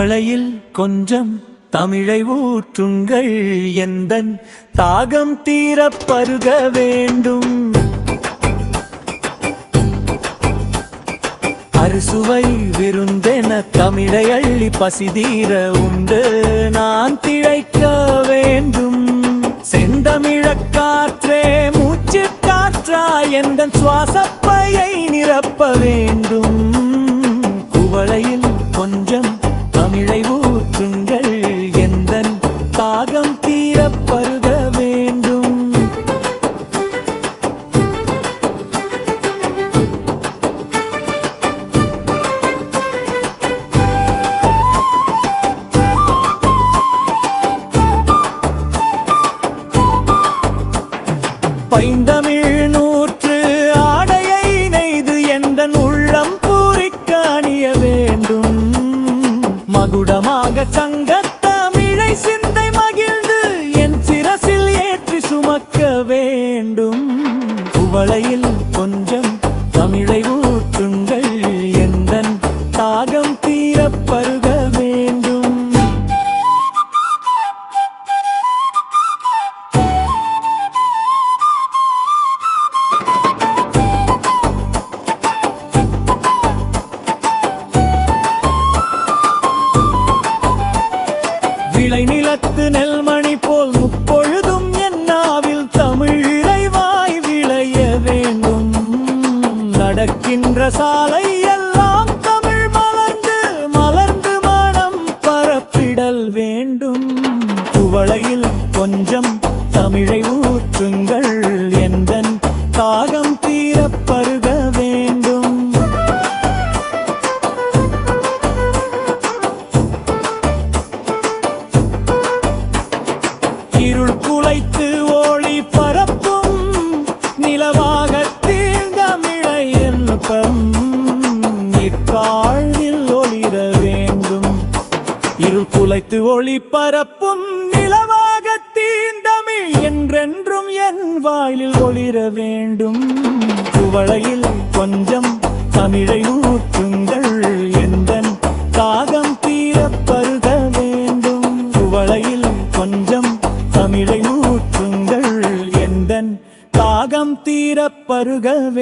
குவளையில் கொஞ்சம் தமிழை ஊற்றுங்கள், எந்தன் தாகம் தீரப் பருக வேண்டும். அறுசுவை விருந்தென தமிழை அள்ளி பசிதீர உண்டு நான் திளைக்க வேண்டும். செந்தமிழக் காற்றே மூச்சு காற்றாய் எந்தன் சுவாசப்பையை நிரப்ப வேண்டும். குவளையில் கொஞ்சம் தமிழை ஊற்றுங்கள், எந்தன் தாகம் தீரப் பருக வேண்டும். பைந்தமிழ் நூற்று ஆடையை நெய்து எந்தன் உள்ளம் பூரிக்க அணிய வேண்டும். மகுடமாக சங்கத்தமிழை சிந்தை மகிழ்ந்து என் சிரசில் ஏற்றி சுமக்க வேண்டும். குவளையில் கொஞ்சம் தமிழை ஊற்றுங்கள், எந்தன் தாகம் தீரப் பருக வேண்டும். விளை நிலத்து நெல்மணி போல் முப்பொழுதும் என் நாவில் தமிழ் இறைவாய் விளைய வேண்டும். நடக்கின்ற சாலை எல்லாம் தமிழ் மலர்ந்து மலர்ந்து மனம் பரப்பிடல் வேண்டும். குவளையில் கொஞ்சம் தமிழை ஊற்றுங்கள், எந்தன் தாகம் தீரப் பருக வேண்டும். இருள் குலைத்து ஒளி பரப்பும் நிலவாக தீர்ந்தமிழை எழுப்பம் இக்காழ்வில் ஒளிர வேண்டும். இருள் குலைத்து ஒளி பரப்பும் நிலவாக தீர்ந்தமிழ் என்றென்றும் என் வாயிலில் ஒளிர வேண்டும். குவளையில் கொஞ்சம் தமிழை ஊற்றுங்கள், எந்தன் தாகம் தீரப் பருக வேண்டும். குவளையில் கொஞ்சம் தமிழை ஊற்றுங்கள், எந்தன் தாகம் தீரப் பருக வேண்டும்.